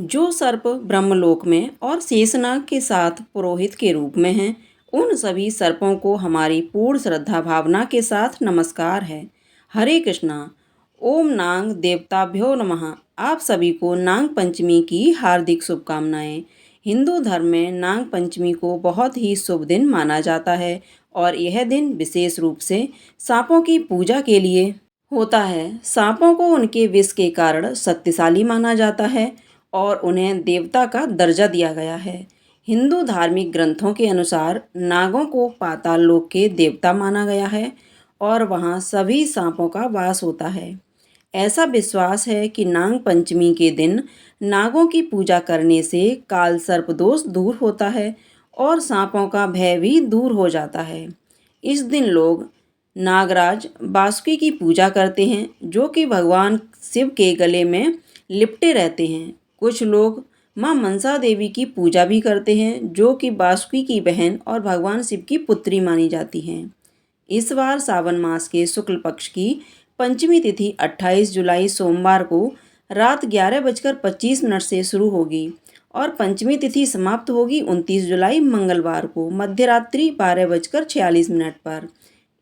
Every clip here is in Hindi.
जो सर्प ब्रह्मलोक में और शेषनाग के साथ पुरोहित के रूप में हैं, उन सभी सर्पों को हमारी पूर्ण श्रद्धा भावना के साथ नमस्कार है। हरे कृष्णा। ओम नाग देवताभ्यो नमः। आप सभी को नाग पंचमी की हार्दिक शुभकामनाएं। हिंदू धर्म में नाग पंचमी को बहुत ही शुभ दिन माना जाता है और यह दिन विशेष रूप से सांपों की पूजा के लिए होता है। सांपों को उनके विष के कारण शक्तिशाली माना जाता है और उन्हें देवता का दर्जा दिया गया है। हिंदू धार्मिक ग्रंथों के अनुसार नागों को पाताल लोक के देवता माना गया है और वहाँ सभी सांपों का वास होता है। ऐसा विश्वास है कि नाग पंचमी के दिन नागों की पूजा करने से काल सर्प दोष दूर होता है और सांपों का भय भी दूर हो जाता है। इस दिन लोग नागराज बासुकी की पूजा करते हैं, जो कि भगवान शिव के गले में लिपटे रहते हैं। कुछ लोग मां मनसा देवी की पूजा भी करते हैं, जो कि बासुकी की बहन और भगवान शिव की पुत्री मानी जाती हैं। इस बार सावन मास के शुक्ल पक्ष की पंचमी तिथि 28 जुलाई सोमवार को रात 11:25 से शुरू होगी और पंचमी तिथि समाप्त होगी 29 जुलाई मंगलवार को मध्यरात्रि 12:46 पर।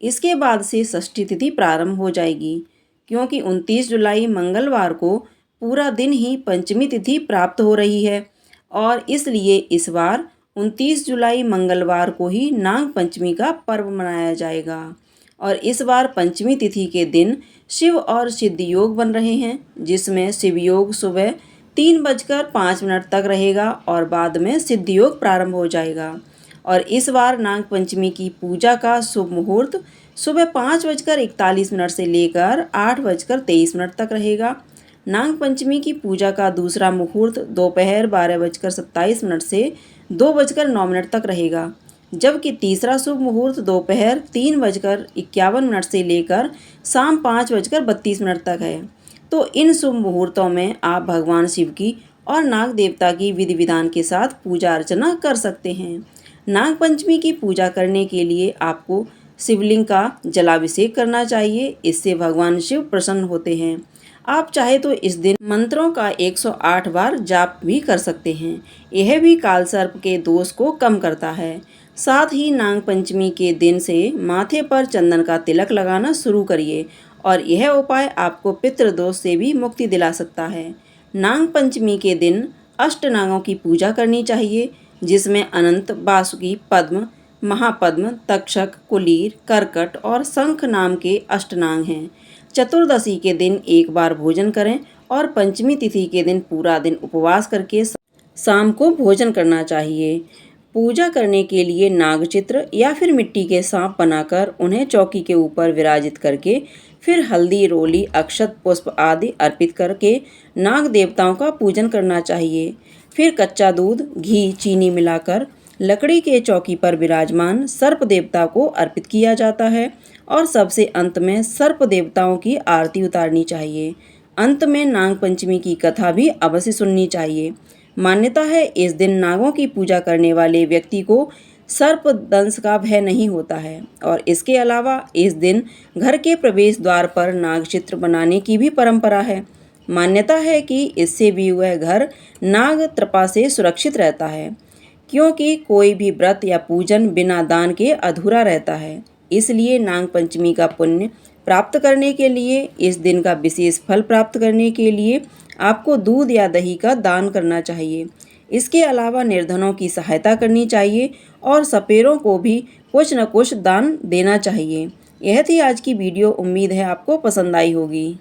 इसके बाद से षष्ठी तिथि प्रारंभ हो जाएगी, क्योंकि 29 जुलाई मंगलवार को पूरा दिन ही पंचमी तिथि प्राप्त हो रही है और इसलिए इस बार 29 जुलाई मंगलवार को ही नाग पंचमी का पर्व मनाया जाएगा। और इस बार पंचमी तिथि के दिन शिव और सिद्ध योग बन रहे हैं, जिसमें शिव योग सुबह 3:05 तक रहेगा और बाद में सिद्ध योग प्रारंभ हो जाएगा। और इस बार नाग पंचमी की पूजा का शुभ मुहूर्त सुबह 5:41 से लेकर 8:23 तक रहेगा। नाग पंचमी की पूजा का दूसरा मुहूर्त दोपहर 12:27 से 2:09 तक रहेगा, जबकि तीसरा शुभ मुहूर्त दोपहर 3:51 से लेकर शाम 5:32 तक है। तो इन शुभ मुहूर्तों में आप भगवान शिव की और नाग देवता की विधि विधान के साथ पूजा अर्चना कर सकते हैं। नाग पंचमी की पूजा करने के लिए आपको शिवलिंग का जलाभिषेक करना चाहिए, इससे भगवान शिव प्रसन्न होते हैं। आप चाहे तो इस दिन मंत्रों का 108 बार जाप भी कर सकते हैं। यह भी काल सर्प के दोष को कम करता है। साथ ही नाग पंचमी के दिन से माथे पर चंदन का तिलक लगाना शुरू करिए और यह उपाय आपको पितृदोष से भी मुक्ति दिला सकता है। नाग पंचमी के दिन अष्ट नागों की पूजा करनी चाहिए, जिसमें अनंत, बासुकी, पद्म, महापद्म, तक्षक, कुलीर, करकट और शंख नाम के अष्टनाग हैं। चतुर्दशी के दिन एक बार भोजन करें और पंचमी तिथि के दिन पूरा दिन उपवास करके शाम को भोजन करना चाहिए। पूजा करने के लिए नाग चित्र या फिर मिट्टी के सांप बनाकर उन्हें चौकी के ऊपर विराजित करके फिर हल्दी, रोली, अक्षत, पुष्प आदि अर्पित करके नाग देवताओं का पूजन करना चाहिए। फिर कच्चा दूध, घी, चीनी मिलाकर लकड़ी के चौकी पर विराजमान सर्प देवता को अर्पित किया जाता है और सबसे अंत में सर्प देवताओं की आरती उतारनी चाहिए। अंत में नाग पंचमी की कथा भी अवश्य सुननी चाहिए। मान्यता है इस दिन नागों की पूजा करने वाले व्यक्ति को सर्प दंश का भय नहीं होता है और इसके अलावा इस दिन घर के प्रवेश द्वार पर नाग चित्र बनाने की भी परंपरा है। मान्यता है कि इससे भी वह घर नाग कृपा से सुरक्षित रहता है, क्योंकि कोई भी व्रत या पूजन बिना दान के अधूरा रहता है। इसलिए नाग पंचमी का पुण्य प्राप्त करने के लिए, इस दिन का विशेष फल प्राप्त करने के लिए आपको दूध या दही का दान करना चाहिए। इसके अलावा निर्धनों की सहायता करनी चाहिए और सपेरों को भी कुछ न कुछ दान देना चाहिए। यह थी आज की वीडियो। उम्मीद है आपको पसंद आई होगी।